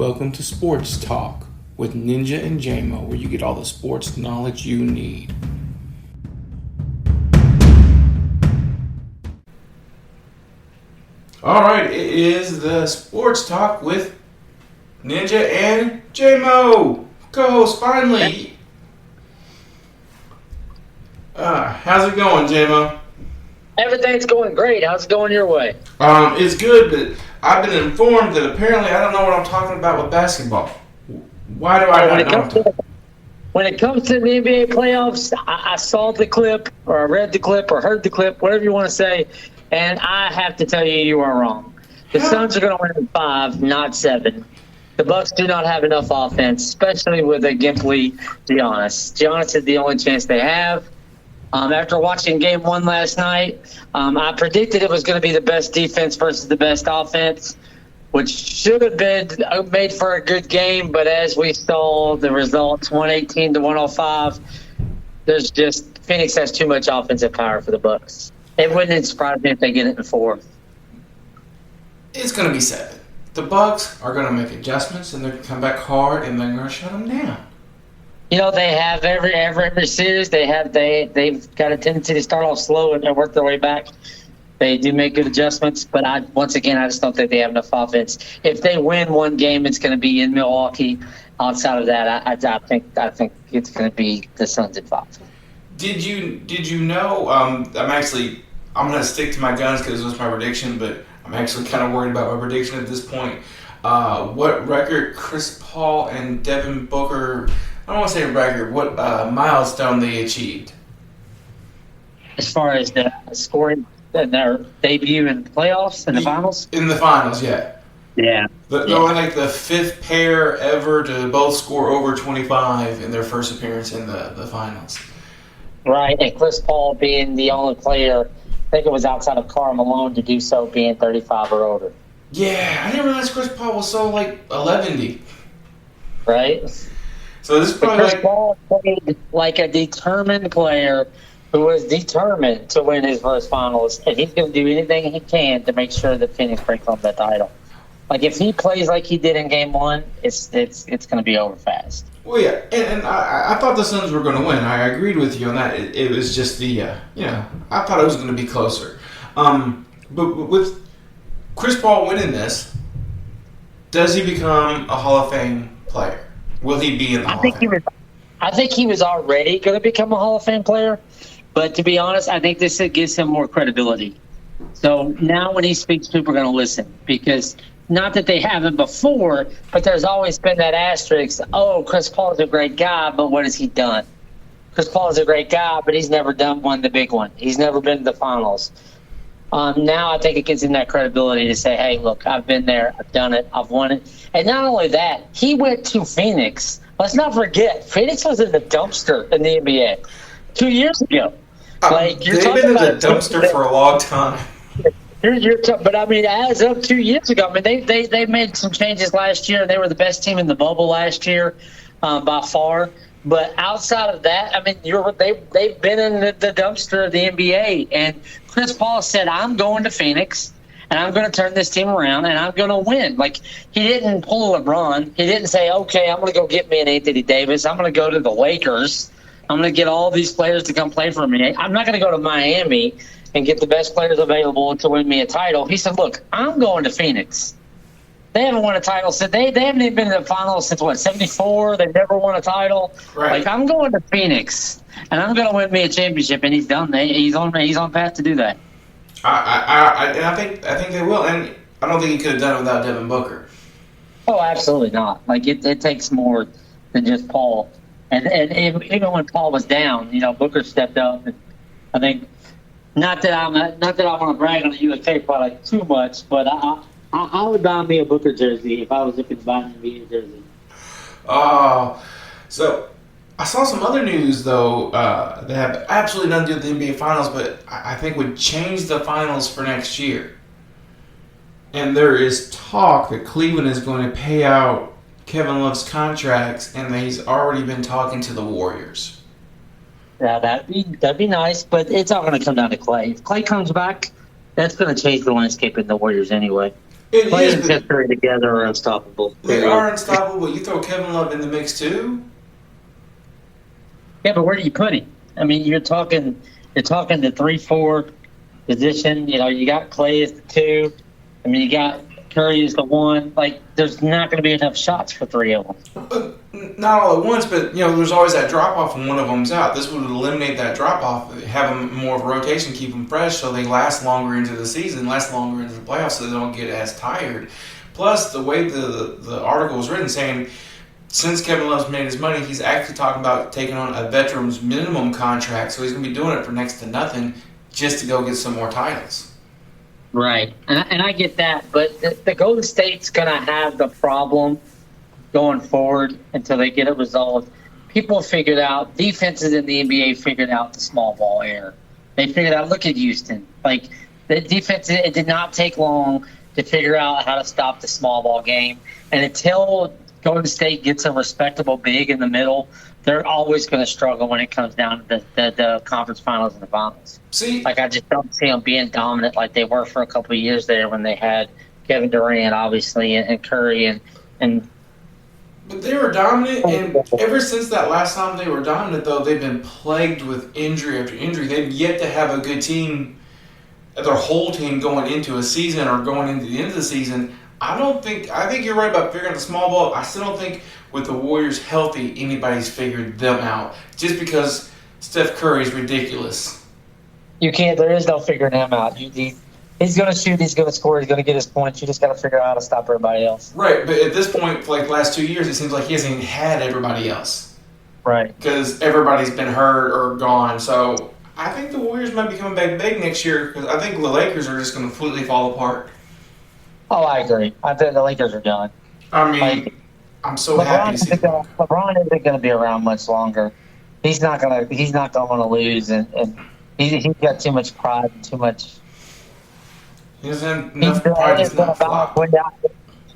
welcome to Sports Talk with Ninja and JMO, where you get all the sports knowledge you need. Alright, it is the Sports Talk with Ninja and JMO. Co-host finally. How's it going, JMO? Everything's going great. How's it going your way? It's good, but I've been informed that apparently I don't know what I'm talking about with basketball. Why do I not know? When it comes to the NBA playoffs, I saw the clip, or I read the clip, or heard the clip, whatever you want to say, and I have to tell you, you are wrong. The Suns are going to win in 5, not 7. The Bucks do not have enough offense, especially with a gimpy Giannis. Giannis is the only chance they have. After watching Game 1 last night, I predicted it was going to be the best defense versus the best offense, which should have been made for a good game. But as we saw the results, 118 to 105, Phoenix has too much offensive power for the Bucks. It wouldn't surprise me if they get it in 4. It's going to be 7. The Bucks are going to make adjustments, and they're going to come back hard, and they're going to shut them down. You know, they have every series. They've got a tendency to start off slow and work their way back. They do make good adjustments, but I just don't think they have enough offense. If they win one game, it's going to be in Milwaukee. Outside of that, I think it's going to be the Suns at 5. Did you know? I'm going to stick to my guns because it was my prediction, but I'm actually kind of worried about my prediction at this point. What record Chris Paul and Devin Booker? I don't want to say record. What milestone they achieved? As far as the scoring and their debut in the playoffs and the finals? In the finals, yeah. Yeah. They're only like the 5th pair ever to both score over 25 in their first appearance in the finals. Right, and Chris Paul being the only player, I think it was outside of Karl Malone, to do so, being 35 or older. Yeah, I didn't realize Chris Paul was so 11-y. Right? So this is probably Chris Paul played like a determined player who was determined to win his first finals, and he's going to do anything he can to make sure that Phoenix breaks home that title. Like, if he plays like he did in Game 1, it's going to be over fast. Well, yeah, and I thought the Suns were going to win. I agreed with you on that. It was just I thought it was going to be closer. But with Chris Paul winning this, does he become a Hall of Fame player? Will he be in the Hall of Fame? I think he was already going to become a Hall of Fame player, but to be honest, I think this gives him more credibility. So now when he speaks, people are going to listen, because not that they haven't before, but there's always been that asterisk, Chris Paul is a great guy, but what has he done? Chris Paul is a great guy, but he's never won the big one. He's never been to the finals. Now I think it gives him that credibility to say, hey, look, I've been there, I've done it, I've won it. And not only that, he went to Phoenix. Let's not forget, Phoenix was in the dumpster in the NBA 2 years ago. They've been in the dumpster for a long time. But I mean, as of 2 years ago, I mean, they made some changes last year. They were the best team in the bubble last year, by far. But outside of that, I mean, they've been in the dumpster of the NBA. And Chris Paul said, "I'm going to Phoenix, and I'm going to turn this team around, and I'm going to win." Like, he didn't pull a LeBron. He didn't say, "Okay, I'm going to go get me an Anthony Davis. I'm going to go to the Lakers. I'm going to get all these players to come play for me. I'm not going to go to Miami and get the best players available to win me a title." He said, "Look, I'm going to Phoenix. They haven't won a title since they haven't even been in the finals since 74. They've never won a title. Right. Like, I'm going to Phoenix, and I'm going to win me a championship." And he's done. He's on path to do that. I think they will, and I don't think he could have done it without Devin Booker. Oh, absolutely not. Like, it takes more than just Paul. And even when Paul was down, Booker stepped up. And I think not that I want to brag on the USA product too much, but I would buy me a Booker jersey if I was looking to buy an NBA jersey. So I saw some other news, though, that have absolutely nothing to do with the NBA Finals, but I think would change the Finals for next year. And there is talk that Cleveland is going to pay out Kevin Love's contracts, and that he's already been talking to the Warriors. Yeah, that'd be nice, but it's all going to come down to Clay. If Clay comes back, that's going to change the landscape in the Warriors anyway. It Clay is, and but Pittsburgh together are unstoppable. they Period. are unstoppable. But you throw Kevin Love in the mix too. Yeah, but where do you put him? I mean, you're talking the 3-4 position. You know, you got Clay as the 2. I mean, you got Curry as the 1. Like, there's not going to be enough shots for 3 of them. Not all at once, but there's always that drop off when one of them's out. This would eliminate that drop off, have them more of a rotation, keep them fresh, so they last longer into the season, last longer into the playoffs, so they don't get as tired. Plus, the way the article was written, saying since Kevin Love's made his money, he's actually talking about taking on a veteran's minimum contract, so he's going to be doing it for next to nothing just to go get some more titles. Right, and I get that, but the Golden State's going to have the problem going forward until they get it resolved. People figured out, defenses in the NBA figured out the small ball error. They figured out, look at Houston. Like, the defense, it did not take long to figure out how to stop the small ball game. And until Golden State gets a respectable big in the middle, they're always going to struggle when it comes down to the conference finals and the finals. See, Like, I just don't see them being dominant like they were for a couple of years there when they had Kevin Durant, obviously, and Curry and but they were dominant, and ever since that last time they were dominant, though, they've been plagued with injury after injury. They've yet to have a good team, their whole team, going into a season or going into the end of the season. I think you're right about figuring out the small ball. I still don't think with the Warriors healthy, anybody's figured them out. Just because Steph Curry's ridiculous. you can't. There is no figuring him out. He's going to shoot. He's going to score. He's going to get his points. You just got to figure out how to stop everybody else. Right, but at this point, for like the last 2 years, it seems like he hasn't even had everybody else. Right. Because everybody's been hurt or gone. So I think the Warriors might be coming back big next year because I think the Lakers are just going to completely fall apart. Oh, I agree. I think the Lakers are done. I mean, I'm so happy to see them. LeBron isn't going to be around much longer. He's not going to want to lose, and he's got too much pride and too much. He doesn't have enough pride to not flop.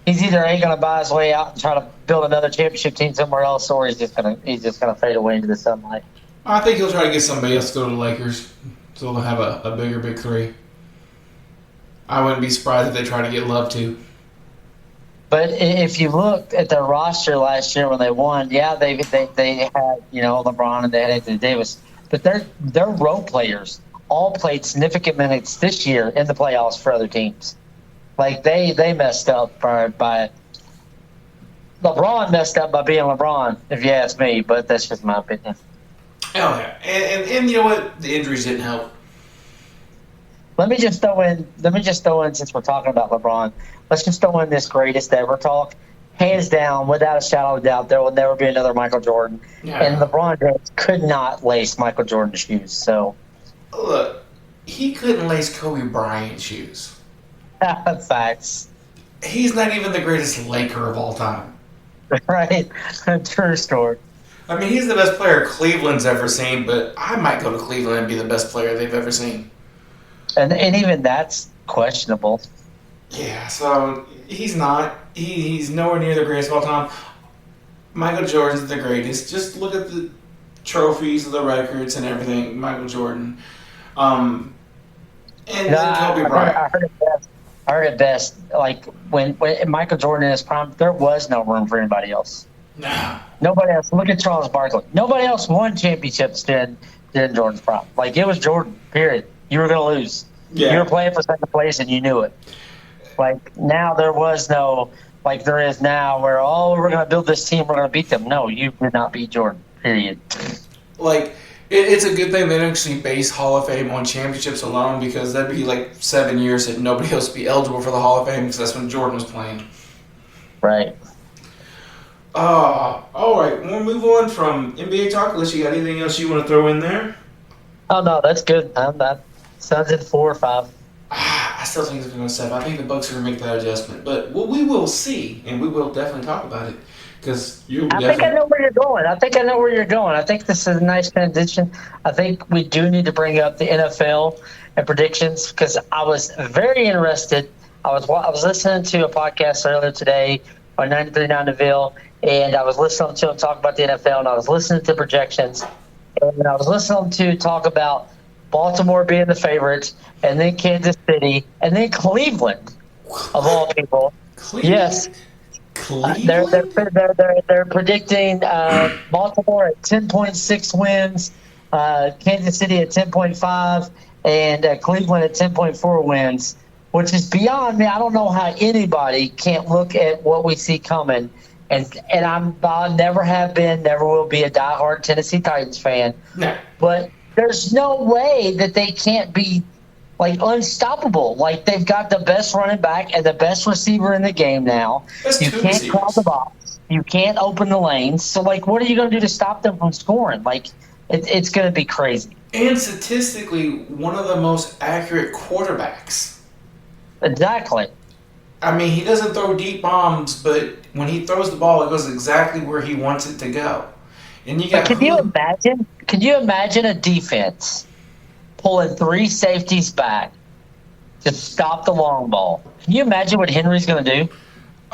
He's either ain't going to buy his way out and try to build another championship team somewhere else, or he's just going to fade away into the sunlight. I think he'll try to get somebody else to go to the Lakers, so they'll have a bigger big three. I wouldn't be surprised if they try to get Love too. But if you looked at their roster last year when they won, yeah, they had LeBron and they had Anthony Davis, but their role players all played significant minutes this year in the playoffs for other teams. Like they messed up by LeBron messed up by being LeBron, if you ask me. But that's just my opinion. Oh yeah, and you know what? The injuries didn't help. Let me just throw in since we're talking about LeBron. Let's just throw in this greatest ever talk. Hands down, without a shadow of a doubt, there will never be another Michael Jordan. Yeah. And LeBron James could not lace Michael Jordan's shoes. So, look, he couldn't lace Kobe Bryant's shoes. Facts. He's not even the greatest Laker of all time. Right. True story. I mean, he's the best player Cleveland's ever seen, but I might go to Cleveland and be the best player they've ever seen. And even that's questionable. Yeah, so he's not. He's nowhere near the greatest of all time. Michael Jordan's the greatest. Just look at the trophies, the records, and everything. Michael Jordan. And then Kobe Bryant. I heard it best. Like when Michael Jordan in his prime, there was no room for anybody else. No. Nobody else. Look at Charles Barkley. Nobody else won championships during Jordan's prime. Like it was Jordan. Period. You were going to lose. Yeah. You were playing for second place, and you knew it. Like, now there was no, like there is now, where, we're going to build this team, we're going to beat them. No, you did not beat Jordan, period. Like, it's a good thing they don't actually base Hall of Fame on championships alone, because that'd be like 7 years that nobody else would be eligible for the Hall of Fame, because that's when Jordan was playing. Right. All right, we'll move on from NBA talk, unless you got anything else you want to throw in there. Oh, no, that's good. That sounds at 4 or 5. I still think it's going to 7. I think the Bucks are going to make that adjustment. But we will see, and we will definitely talk about it. Because I think I know where you're going. I think this is a nice transition. I think we do need to bring up the NFL and predictions, because I was very interested. I was listening to a podcast earlier today on 93.9 DeVille, and I was listening to them talk about the NFL, and I was listening to projections. And I was listening to talk about Baltimore being the favorites, and then Kansas City, and then Cleveland. of all people. Yes. Cleveland? They're, they're, Cleveland? they're, they're, they're predicting Baltimore at 10.6 wins, Kansas City at 10.5, and Cleveland at 10.4 wins, which is beyond me. I don't know how anybody can't look at what we see coming. And I never have been, never will be a diehard Tennessee Titans fan. No. But there's no way that they can't be like unstoppable. Like they've got the best running back and the best receiver in the game now. That's You two can't crowd receivers. the box. You can't open the lanes. So like, what are you going to do to stop them from scoring? Like, it's going to be crazy. And statistically, one of the most accurate quarterbacks. Exactly. I mean, he doesn't throw deep bombs, but when he throws the ball, it goes exactly where he wants it to go. And you got But Can you imagine a defense pulling 3 safeties back to stop the long ball? Can you imagine what Henry's going to do?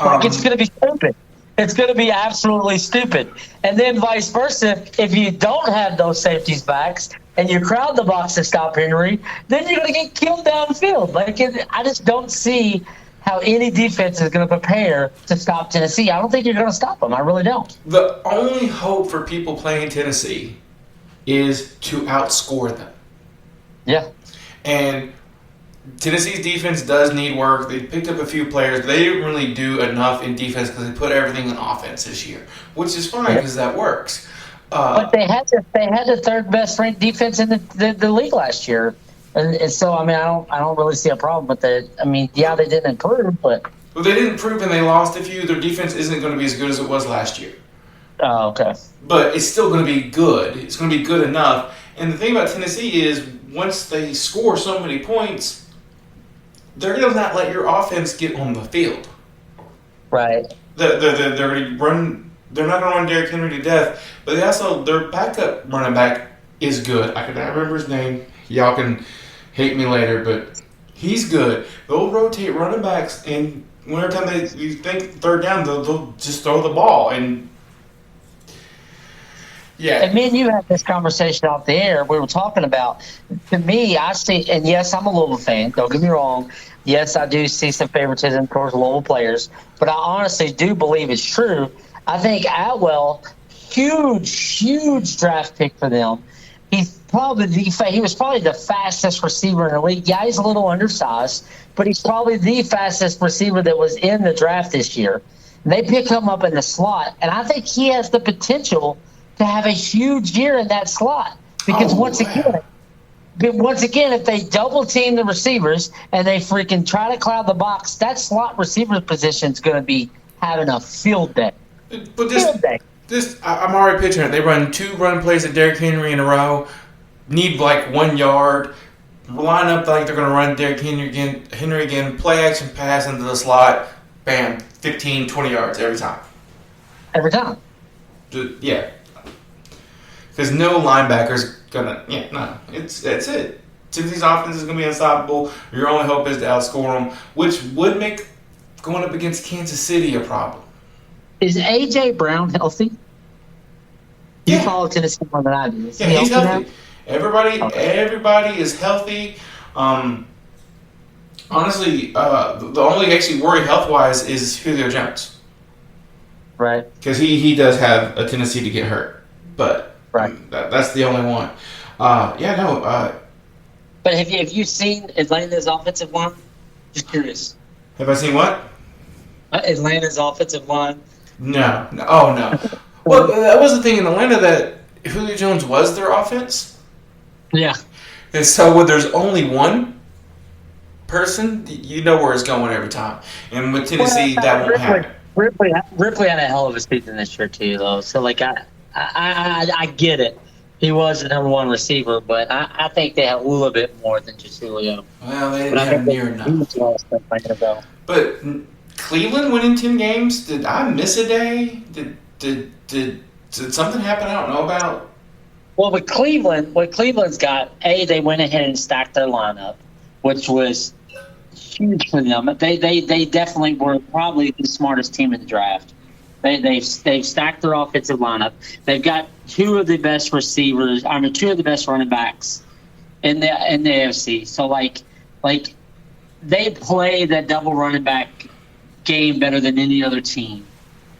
Like, it's going to be stupid. It's going to be absolutely stupid. And then vice versa, if you don't have those safeties backs and you crowd the box to stop Henry, then you're going to get killed downfield. Like, I just don't see how any defense is going to prepare to stop Tennessee. I don't think you're going to stop them. I really don't. The only hope for people playing Tennessee is to outscore them. Yeah. And Tennessee's defense does need work. They picked up a few players, but they didn't really do enough in defense because they put everything in offense this year, which is fine because that works. But they had the third best ranked defense in the league last year. And so, I mean, I don't really see a problem with it. I mean, yeah, they didn't improve, but Well, they didn't improve and they lost a few. Their defense isn't going to be as good as it was last year. oh, okay. But it's still going to be good. It's going to be good enough. And the thing about Tennessee is once they score so many points, they're going to not let your offense get on the field. Right. They're going to run. They're not going to run Derrick Henry to death. But they also, their backup running back is good. I cannot remember his name. Y'all can hate me later, but he's good. They'll rotate running backs, and whenever time you think third down, they'll just throw the ball. And yeah, And me and you had this conversation off the air. We were talking about, to me, I see, and yes, I'm a Louisville fan. Don't get me wrong. Yes, I do see some favoritism towards Louisville players, but I honestly do believe it's true. I think Atwell, huge draft pick for them. He was probably the fastest receiver in the league. Yeah, he's a little undersized, but he's probably the fastest receiver that was in the draft this year. And they pick him up in the slot, and I think he has the potential to have a huge year in that slot. Because once again, if they double team the receivers and they freaking try to cloud the box, that slot receiver position is going to be having a field day. but I'm already picturing it. They run 2 run plays at Derrick Henry in a row, need like 1 yard, line up like they're going to run Derrick Henry again, play action pass into the slot, bam, 15, 20 yards every time. Every time. Yeah. Because no linebacker's gonna. Yeah, no. That's it. Tennessee's offense is gonna be unstoppable. Your only hope is to outscore them, which would make going up against Kansas City a problem. Is A.J. Brown healthy? You follow Tennessee more than I do. Yeah, he's healthy. Now? Everybody is healthy. Honestly, the only actually worry health wise is Julio Jones, Right. because he does have a tendency to get hurt, but. Right. That's the only one. But have you seen Atlanta's offensive line? Just curious. Have I seen what? Atlanta's offensive line. No. Oh, no. Well, that was the thing in Atlanta, that Julio Jones was their offense. Yeah. And so when there's only one person, you know where it's going every time. And with Tennessee, that won't happen. Ripley had a hell of a season this year too, though. So like I get it. He was the number 1 receiver, but I think they have a little bit more than just Julio. Well, they didn't have near enough. But Cleveland winning 10 games, did I miss a day? Did something happen I don't know about? Well, with Cleveland, what Cleveland's got, they went ahead and stacked their lineup, which was huge for them. They definitely were probably the smartest team in the draft. They've stacked their offensive lineup. They've got 2 of the best receivers. 2 of the best running backs in the AFC. So like they play that double running back game better than any other team,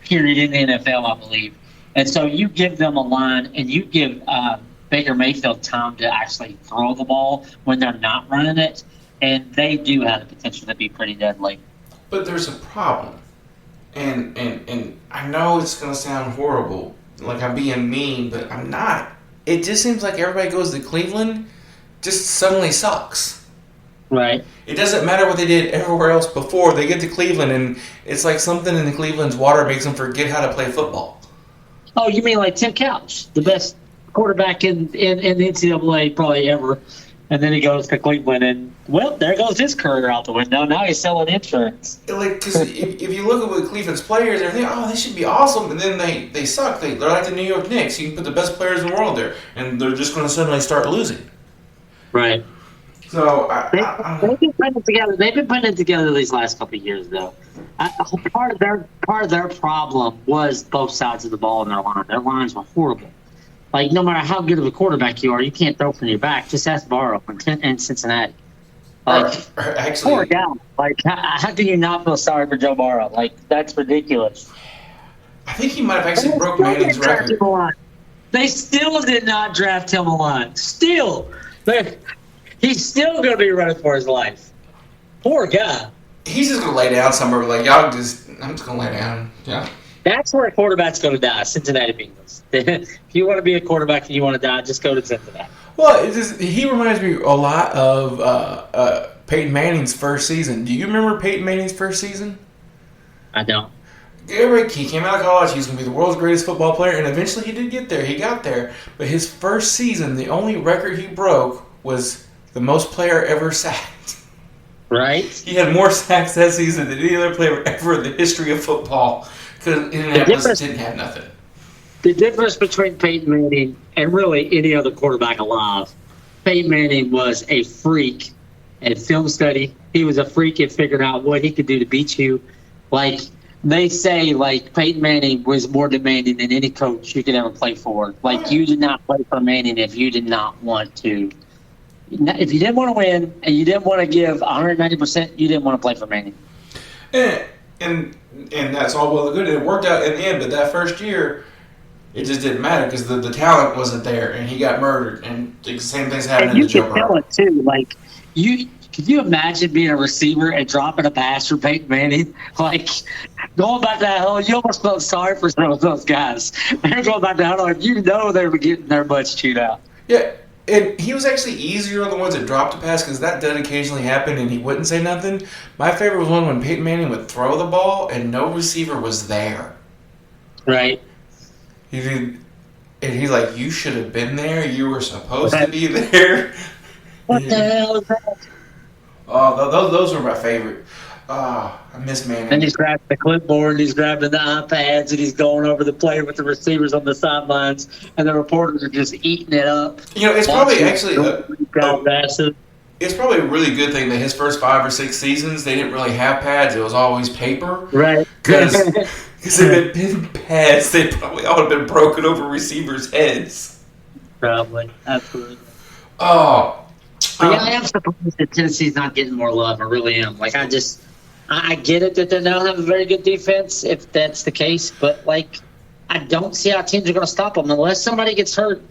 period, in the NFL, I believe. And so you give them a line and you give Baker Mayfield time to actually throw the ball when they're not running it, and they do have the potential to be pretty deadly. But there's a problem. And I know it's going to sound horrible, like I'm being mean, but I'm not. It just seems like everybody goes to Cleveland, just suddenly sucks. Right. It doesn't matter what they did everywhere else before. They get to Cleveland, and it's like something in Cleveland's water makes them forget how to play football. Oh, you mean like Tim Couch, the best quarterback in the NCAA probably ever. And then he goes to Cleveland, and, well, there goes his career out the window. Now he's selling insurance. Like, because if you look at what Cleveland's players, they're thinking, oh, they should be awesome, and then they suck. They're like the New York Knicks. You can put the best players in the world there, and they're just going to suddenly start losing. Right. So they've been putting it together. They've been putting it together these last couple of years, though. Part of their problem was both sides of the ball in their line. Their lines were horrible. Like, no matter how good of a quarterback you are, you can't throw from your back. Just ask Barrow in Cincinnati. Like, actually, poor guy. Like, how do you not feel sorry for Joe Barrow? Like, that's ridiculous. I think he might have actually broke Manning's record. They still did not draft him a line. Still. He's still going to be running for his life. Poor guy. He's just going to lay down somewhere. Like, I'm just going to lay down. Yeah. That's where a quarterback's going to die, Cincinnati Bengals. If you want to be a quarterback and you want to die, just go to Cincinnati. Well, he reminds me a lot of Peyton Manning's first season. Do you remember Peyton Manning's first season? I don't. He came out of college. He was going to be the world's greatest football player, and eventually he did get there. He got there. But his first season, the only record he broke was the most player ever sacked. Right? He had more sacks that season than any other player ever in the history of football. Because Indianapolis didn't have nothing. The difference between Peyton Manning and really any other quarterback alive, Peyton Manning was a freak at film study. He was a freak at figuring out what he could do to beat you. Like, they say, like, Peyton Manning was more demanding than any coach you could ever play for. Like, you did not play for Manning if you did not want to. If you didn't want to win and you didn't want to give 190%, you didn't want to play for Manning. And that's all well and good. It worked out in the end, but that first year, it just didn't matter because the talent wasn't there, and he got murdered. And the same things happened to Joe Burrow. You can tell it, too. Like, could you imagine being a receiver and dropping a pass for Peyton Manning? Like, going back to that hole, you almost felt sorry for some of those guys. They're going back to that hole, you know they were getting their butts chewed out. Yeah. And he was actually easier on the ones that dropped a pass because that did occasionally happen and he wouldn't say nothing. My favorite was one when Peyton Manning would throw the ball and no receiver was there. Right. And he's like, you should have been there. You were supposed to be there. What the hell is that? Oh, those were my favorite. I miss Manning. And he's grabbing the clipboard, he's grabbing the iPads, and he's going over the play with the receivers on the sidelines, and the reporters are just eating it up. You know, it's probably actually it's probably a really good thing that his first 5 or 6 seasons, they didn't really have pads. It was always paper. Right. Because if it had been pads, they probably all would have been broken over receivers' heads. Probably. Absolutely. Oh. Yeah, I am surprised that Tennessee's not getting more love. I really am. Like, I get it that they don't have a very good defense, if that's the case, but, like, I don't see how teams are going to stop them unless somebody gets hurt,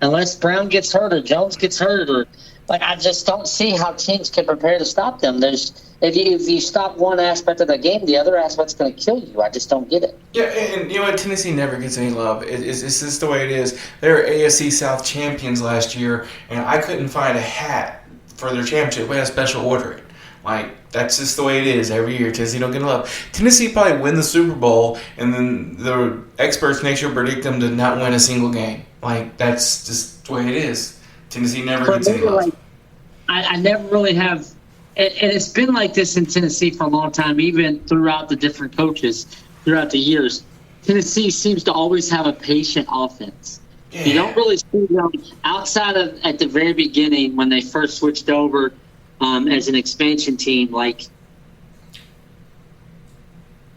unless Brown gets hurt or Jones gets hurt, or, like, I just don't see how teams can prepare to stop them. If you stop one aspect of the game, the other aspect's going to kill you. I just don't get it. Yeah, and you know what? Tennessee never gets any love. It's just the way it is. They were AFC South champions last year, and I couldn't find a hat for their championship. We had a special ordering. Like, that's just the way it is every year. Tennessee don't get love. Tennessee probably win the Super Bowl, and then the experts next year predict them to not win a single game. Like, that's just the way it is. Tennessee never gets any love. Like, I never really have, and it's been like this in Tennessee for a long time, even throughout the different coaches, throughout the years. Tennessee seems to always have a patient offense. Yeah. You don't really see them outside of at the very beginning when they first switched over as an expansion team. Like,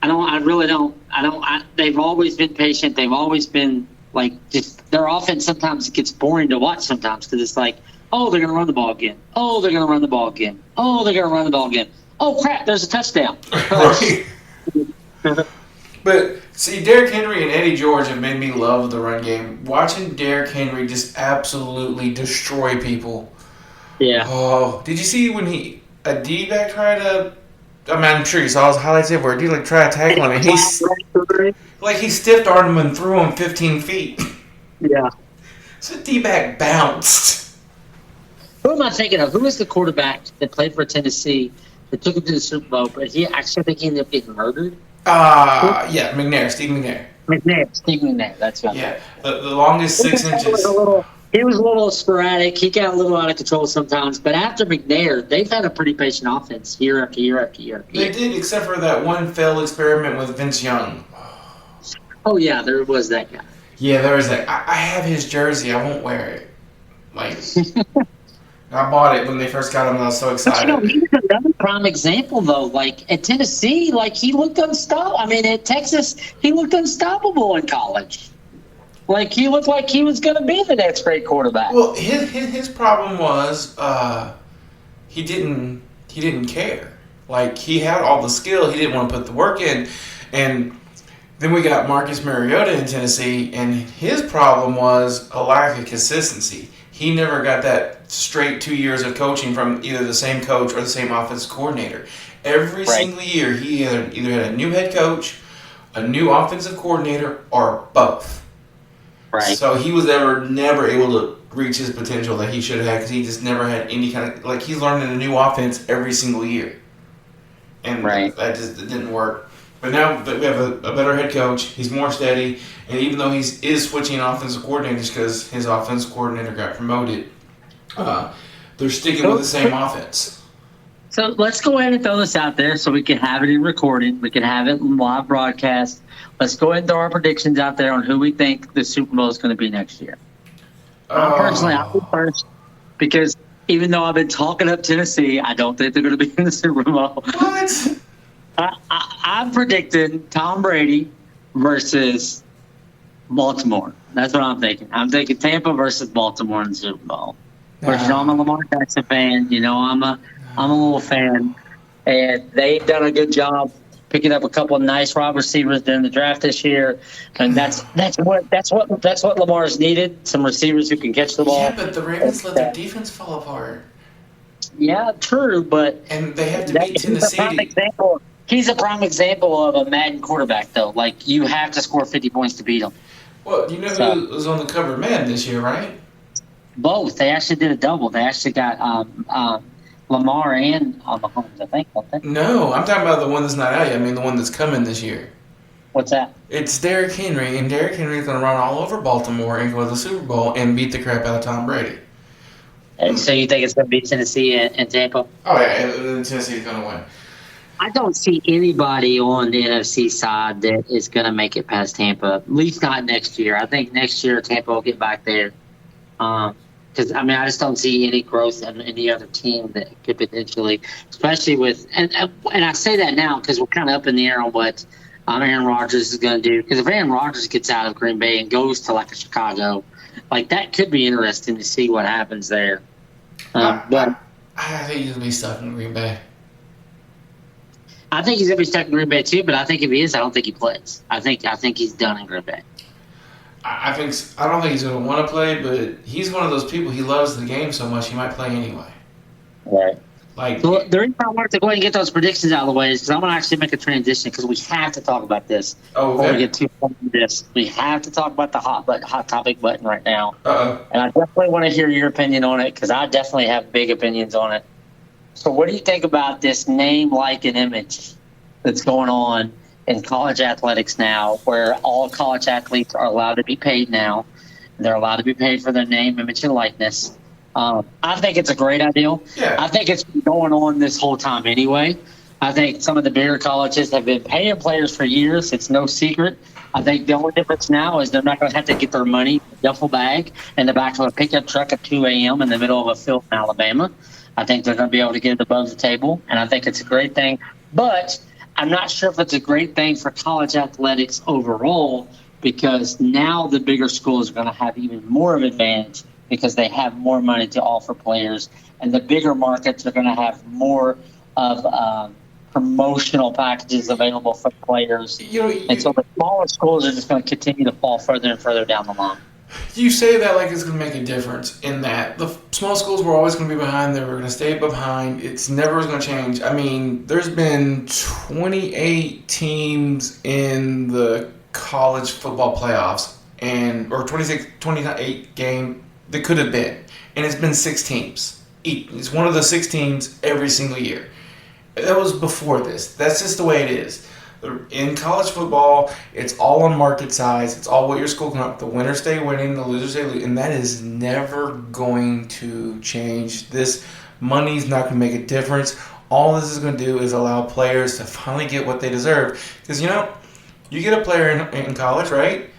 they've always been patient. They've always been, like, just their offense sometimes gets boring to watch sometimes because it's like, oh, they're going to run the ball again. Oh, they're going to run the ball again. Oh, they're going to run the ball again. oh crap, there's a touchdown. Right. But see, Derrick Henry and Eddie George have made me love the run game. Watching Derrick Henry just absolutely destroy people. Yeah. Oh, did you see when a D-back tried to? I mean, I'm sure you saw his highlights everywhere. He tried to tackle him, and he stiff armed him and threw him 15 feet. Yeah. So D-back bounced. Who am I thinking of? Who was the quarterback that played for Tennessee that took him to the Super Bowl, but he actually, I think he ended up getting murdered? Yeah, McNair, Steve McNair. Steve McNair, that's right. Yeah, the longest 6 inches. He was a little sporadic. He got a little out of control sometimes. But after McNair, they've had a pretty patient offense year after year after year. They did, except for that one failed experiment with Vince Young. Oh, yeah, there was that guy. Yeah, there was that. I have his jersey. I won't wear it. Like, I bought it when they first got him, and I was so excited. But, he was another prime example, though. Like, at Tennessee, he looked unstoppable. I mean, at Texas, he looked unstoppable in college. Like, he looked like he was going to be the next great quarterback. Well, his problem was he didn't care. Like, he had all the skill. He didn't want to put the work in. And then we got Marcus Mariota in Tennessee, and his problem was a lack of consistency. He never got that straight 2 years of coaching from either the same coach or the same offensive coordinator. Every single year, he either had a new head coach, a new offensive coordinator, or both. Right. So he was never able to reach his potential that he should have had because he just never had any kind of he's learning a new offense every single year, and that just didn't work. But now that we have a better head coach, he's more steady, and even though he is switching offensive coordinators because his offensive coordinator got promoted, they're sticking with the same offense. So let's go ahead and throw this out there so we can have it in recording. We can have it in live broadcast. Let's go ahead and throw our predictions out there on who we think the Super Bowl is going to be next year. Personally, I'll go first because even though I've been talking up Tennessee, I don't think they're going to be in the Super Bowl. What? I'm predicting Tom Brady versus Baltimore. That's what I'm thinking. I'm thinking Tampa versus Baltimore in the Super Bowl. Of course, you know I'm a Lamar Jackson fan. You know I'm a little fan, and they've done a good job picking up a couple of nice wide receivers during the draft this year, and that's what Lamar's needed. Some receivers who can catch the ball. Yeah, but the Ravens let their defense fall apart. Yeah, true, and they have to beat Tennessee. He's a prime example of a Madden quarterback, though. Like, you have to score 50 points to beat him. Well, you know who was on the cover of Madden this year, right? Both. They actually did a double. They actually got Lamar and Mahomes, I think, don't they? No, I'm talking about the one that's not out yet. I mean, the one that's coming this year. What's that? It's Derrick Henry, and Derrick Henry is going to run all over Baltimore and go to the Super Bowl and beat the crap out of Tom Brady. And so you think it's going to be Tennessee and Tampa? Oh, yeah, and Tennessee's going to win. I don't see anybody on the NFC side that is going to make it past Tampa, at least not next year. I think next year Tampa will get back there. Because, I mean, I just don't see any growth in any other team that could potentially, especially with, and I say that now because we're kind of up in the air on what Aaron Rodgers is going to do. Because if Aaron Rodgers gets out of Green Bay and goes to like a Chicago, like that could be interesting to see what happens there. But I think he's going to be stuck in Green Bay. I think he's going to be stuck in Green Bay too, but I think if he is, I don't think he plays. I think he's done in Green Bay. I don't think he's going to want to play, but he's one of those people. He loves the game so much he might play anyway. Right. Like so the reason I wanted to go ahead and get those predictions out of the way is because I'm going to actually make a transition because we have to talk about this. Oh, okay. Before we get too far into this, we have to talk about the hot topic button right now. Uh-oh. And I definitely want to hear your opinion on it because I definitely have big opinions on it. So what do you think about this name, like, and image that's going on in college athletics now, where all college athletes are allowed to be paid now? They're allowed to be paid for their name, image, and likeness. I think it's a great idea. Yeah. I think it's been going on this whole time anyway. I think some of the bigger colleges have been paying players for years. It's no secret. I think the only difference now is they're not going to have to get their money in a duffel bag in the back of a pickup truck at 2 a.m. in the middle of a field in Alabama. I think they're going to be able to get it above the table, and I think it's a great thing. But I'm not sure if it's a great thing for college athletics overall because now the bigger schools are going to have even more of an advantage because they have more money to offer players, and the bigger markets are going to have more of promotional packages available for players. And so the smaller schools are just going to continue to fall further and further down the line. You say that like it's going to make a difference in that the small schools were always going to be behind. They were going to stay behind. It's never going to change. I mean, there's been 28 teams in the college football playoffs or 28 game that could have been. And it's been 6 teams. It's one of the 6 teams every single year. That was before this. That's just the way it is. In college football, it's all on market size. It's all what your school can up. The winners stay winning, the losers stay losing, and that is never going to change. This money's not going to make a difference. All this is going to do is allow players to finally get what they deserve. Because, you get a player in college, right?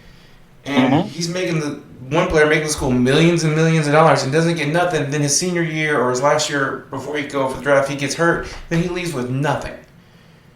And he's making one player making the school millions and millions of dollars and doesn't get nothing. Then his senior year or his last year before he go for the draft, he gets hurt. Then he leaves with nothing.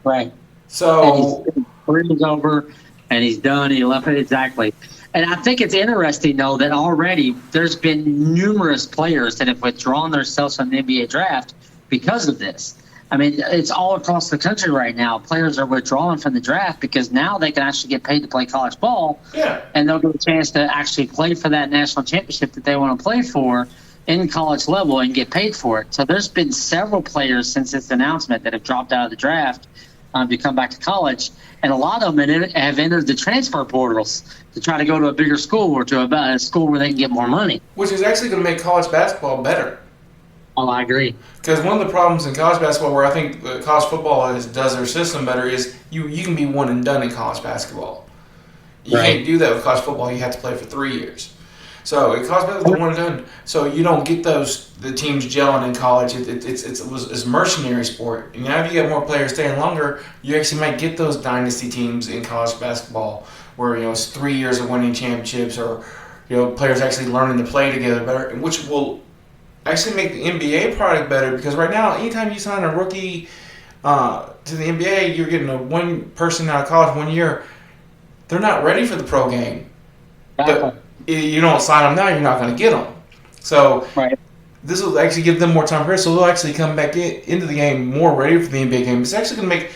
Right. So his career's over, and he's done. He left it exactly. And I think it's interesting, though, that already there's been numerous players that have withdrawn themselves from the NBA draft because of this. I mean, it's all across the country right now. Players are withdrawing from the draft because now they can actually get paid to play college ball. Yeah. And they'll get a chance to actually play for that national championship that they want to play for in college level and get paid for it. So there's been several players since this announcement that have dropped out of the draft to come back to college. And a lot of them have entered the transfer portals to try to go to a bigger school or to a school where they can get more money. Which is actually going to make college basketball better. Oh, I agree. Because one of the problems in college basketball, where I think college football does their system better, is you can be one and done in college basketball. You can't do that with college football. You have to play for 3 years. So in college basketball, one and done. So you don't get the teams gelling in college. It's a mercenary sport. And now if you get more players staying longer, you actually might get those dynasty teams in college basketball where it's 3 years of winning championships, or players actually learning to play together better, which will actually make the NBA product better. Because right now, anytime you sign a rookie to the NBA, you're getting one person out of college 1 year. They're not ready for the pro game. But you don't sign them now, you're not going to get them. So this will actually give them more time for it. So they'll actually come back into the game more ready for the NBA game. It's actually going to make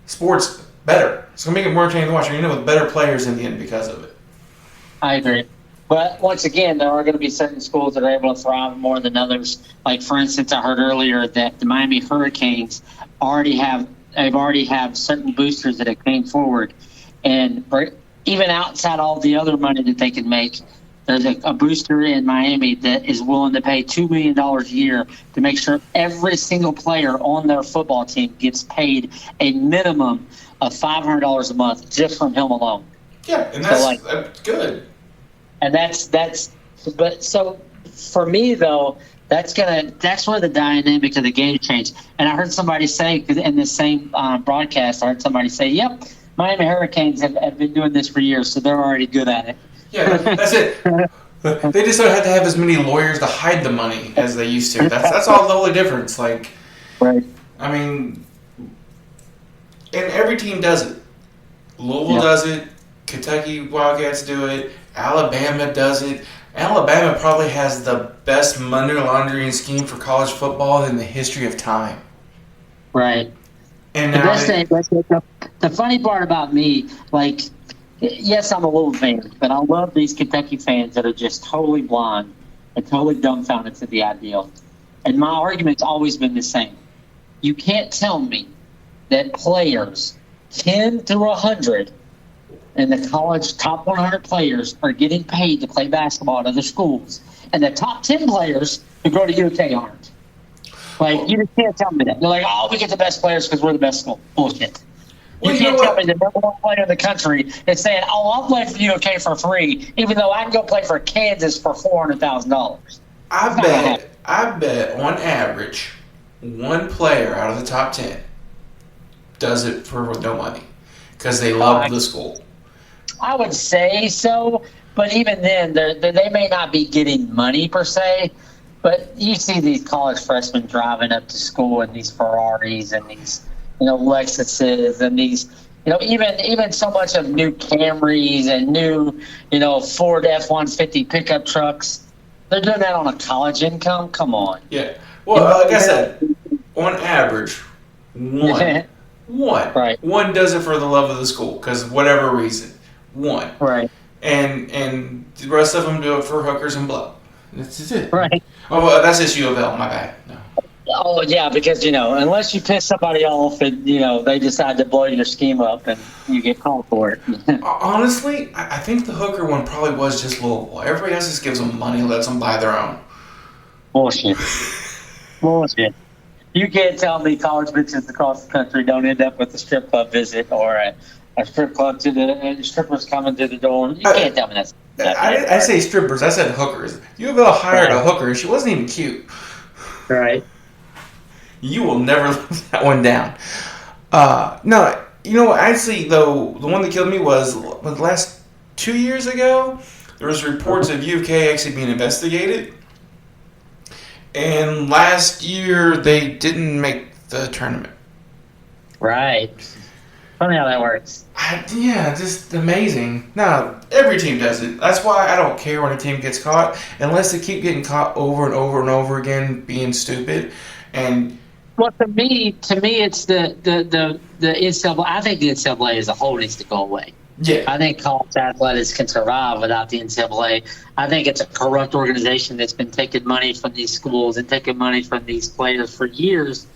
sports better. It's going to make it more entertaining to watch. With better players in the end because of it. I agree. But once again, there are going to be certain schools that are able to thrive more than others. Like, for instance, I heard earlier that the Miami Hurricanes already have certain boosters that have came forward. And even outside all the other money that they can make, there's a booster in Miami that is willing to pay $2 million a year to make sure every single player on their football team gets paid a minimum of $500 a month just from him alone. Yeah, and that's good. And but so for me though, that's where the dynamic of the game changed. And I heard somebody say in the same broadcast, "Yep, Miami Hurricanes have been doing this for years, so they're already good at it." Yeah, that's it. They just don't have to have as many lawyers to hide the money as they used to. That's all the only difference. Like, right? I mean, and every team does it. Louisville does it. Kentucky Wildcats do it. Alabama does it. Alabama probably has the best money laundering scheme for college football in the history of time. Right. And the funny part about me, like, yes, I'm a Louisville fan, but I love these Kentucky fans that are just totally blind and totally dumbfounded to the ideal. And my argument's always been the same. You can't tell me that players 10 through 100 and the college top 100 players are getting paid to play basketball at other schools, and the top 10 players who go to UK aren't. Like, you just can't tell me that. You're like, oh, we get the best players because we're the best school. Bullshit. You can't tell me the number one player in the country is saying, oh, I'll play for UK for free, even though I can go play for Kansas for $400,000. I bet on average, one player out of the top 10 does it for no money because they love the school. I would say so, but even then, they may not be getting money per se. But you see these college freshmen driving up to school in these Ferraris and these, Lexuses and these, even so much of new Camrys and new, Ford F-150 pickup trucks. They're doing that on a college income. Come on. Yeah. Well, like I said, on average, One. One. Right. One does it for the love of the school, because whatever reason. One. Right. And the rest of them do it for hookers and blow. That's it. Right. Oh, well, that's just U of L. My bad. No. Oh yeah, because unless you piss somebody off and they decide to blow your scheme up and you get called for it. Honestly, I think the hooker one probably was just Louisville. Everybody else just gives them money and lets them buy their own. Bullshit. Bullshit. You can't tell me college bitches across the country don't end up with a strip club visit or a strip club strippers coming to the door. You can't tell me that's. I say strippers. I said hookers. U of L hired a hooker. She wasn't even cute. Right. You will never live that one down. No, actually, though, the one that killed me was the last 2 years ago. There was reports of UK actually being investigated. And last year, they didn't make the tournament. Right. Funny how that works. Yeah, just amazing. No, every team does it. That's why I don't care when a team gets caught, unless they keep getting caught over and over and over again being stupid. And well, to me, it's the NCAA. I think the NCAA as a whole needs to go away. yeah, I think college athletics can survive without the NCAA. I think it's a corrupt organization that's been taking money from these schools and taking money from these players for years.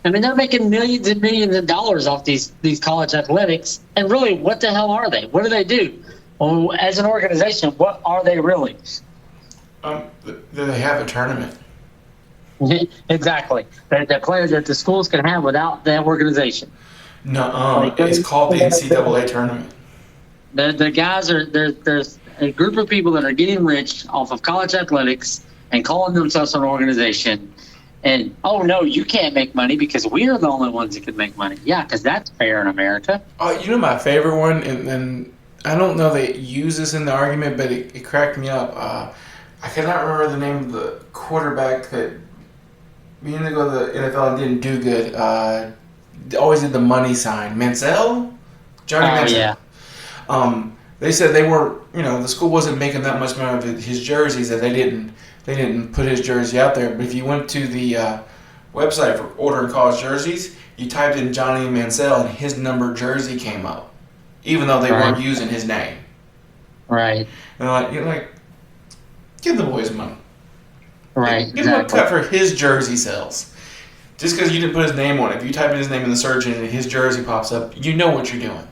I mean, they're making millions and millions of dollars off these college athletics. And really, what the hell are they? What do they do? Well, as an organization, what are they really? they have a tournament. Exactly. They're players that the schools can have without that organization. No, it's called the NCAA tournament. The guys there's a group of people that are getting rich off of college athletics and calling themselves an organization. And, oh, no, you can't make money because we're the only ones that can make money. Yeah, because that's fair in America. My favorite one, and I don't know they use this in the argument, but it cracked me up. I cannot remember the name of the quarterback that being to go to the NFL and didn't do good. Always did the money sign. Mansell? Johnny Mansell. Yeah. They said they weren't, the school wasn't making that much money of his jerseys, that they didn't put his jersey out there. But if you went to the website for ordering college jerseys, you typed in Johnny Mansell and his number jersey came up, even though they weren't using his name. Right. And you're like, give the boys money. Right. Give him a cut for his jersey sales. Just because you didn't put his name on it. If you type in his name in the search engine and his jersey pops up, you know what you're doing.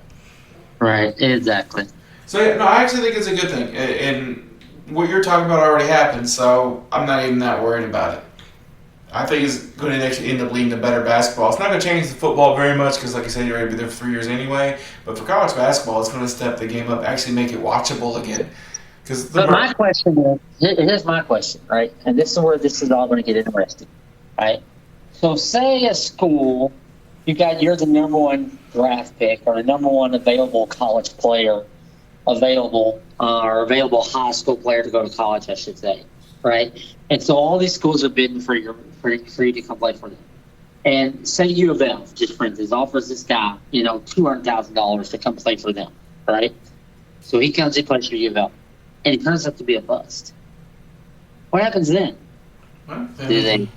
Right. Exactly. So, I actually think it's a good thing. And what you're talking about already happened, so I'm not even that worried about it. I think it's going to actually end up leading to better basketball. It's not going to change the football very much because, like I said, you're going to be there for 3 years anyway. But for college basketball, it's going to step the game up, actually make it watchable again. But my question is, here's my question, right? And this is where this is all going to get interesting, right? So say a school, you're the number one draft pick or the number one available college player available or available high school player to go to college, I should say, right? And so all these schools are bidding for you to come play for them. And say U of L, just for instance, offers this guy, $200,000 to come play for them, right? So he comes, he plays for U of L, and he turns out to be a bust. What happens then? Are they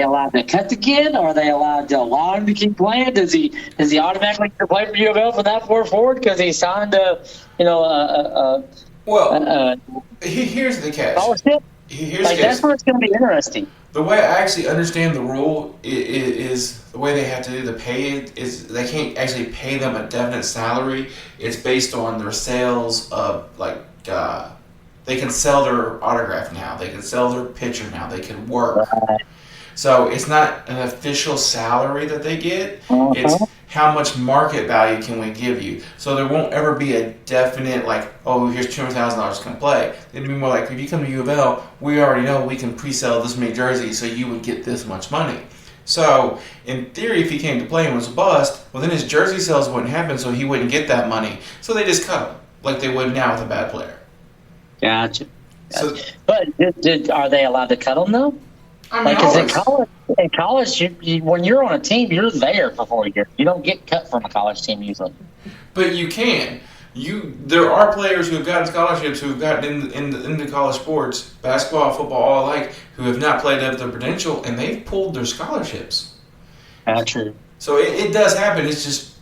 allowed to cut the kid? Or are they allowed to allow him to keep playing? Does he automatically get to play for U of L from that forward because he signed here's the catch. Scholarship? That's where it's going to be interesting. The way I actually understand the rule is the way they have to do the pay is they can't actually pay them a definite salary. It's based on their sales of they can sell their autograph now. They can sell their picture now. They can work. Right. So it's not an official salary that they get. Uh-huh. It's how much market value can we give you. So there won't ever be a definite here's $200,000 come play. It'd be more like if you come to U of L, we already know we can pre-sell this many jerseys, so you would get this much money. So in theory, if he came to play and was a bust, well then his jersey sales wouldn't happen, so he wouldn't get that money. So they just cut him like they would now with a bad player. Gotcha. So, but are they allowed to cut them though? Because in college, when you're on a team, you're there for 4 years. You don't get cut from a college team usually. But you can. There are players who have gotten scholarships who have gotten into college sports, basketball, football, all alike, who have not played up their potential, and they've pulled their scholarships. True. So it does happen. It's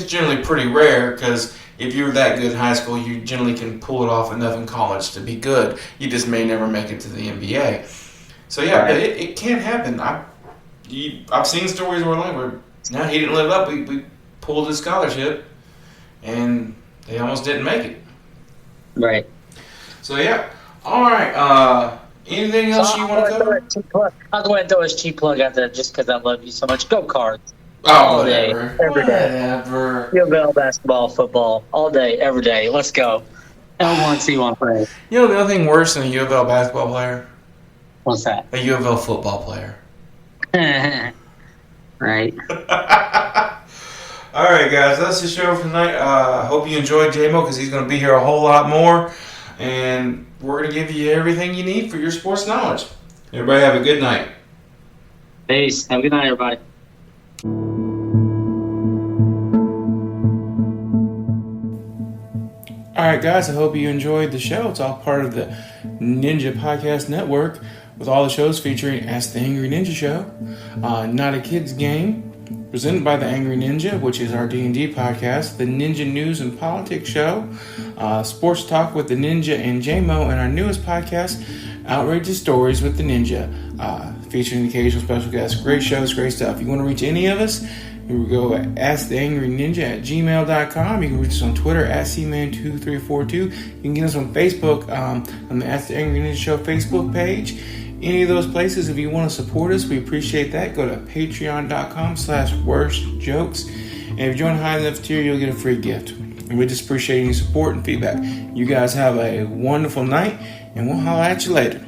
generally pretty rare because if you're that good in high school, you generally can pull it off enough in college to be good. You just may never make it to the NBA. So yeah, but it can happen. I've seen stories where no, he didn't live up. We pulled his scholarship, and they almost didn't make it. Right. So yeah. All right. Anything else you want to cover? I'll go ahead and throw his cheap plug out there just because I love you so much. Go Cards. Oh, all day, whatever. every day. Whatever. U of L basketball, football, all day, every day. Let's go. L1, C1 play. You know the only thing worse than a U of L basketball player? What's that? A U of L football player. Right. All right, guys. That's the show for tonight. Hope you enjoyed J-Mo because he's going to be here a whole lot more. And we're going to give you everything you need for your sports knowledge. Everybody have a good night. Peace. Have a good night, everybody. All right, guys, I hope you enjoyed the show. It's all part of the Ninja Podcast Network with all the shows featuring Ask the Angry Ninja Show, Not a Kid's Game, presented by the Angry Ninja, which is our D&D podcast, the Ninja News and Politics Show, Sports Talk with the Ninja and J-Mo, and our newest podcast, Outrageous Stories with the Ninja, featuring occasional special guests. Great shows, great stuff. If you want to reach any of us, you go at asktheangryninja@gmail.com. You can reach us on Twitter at cman2342. You can get us on Facebook on the Ask the Angry Ninja Show Facebook page. Any of those places, if you want to support us, we appreciate that. Go to patreon.com/worstjokes. And if you join high enough tier, you'll get a free gift. And we just appreciate your support and feedback. You guys have a wonderful night, and we'll holler at you later.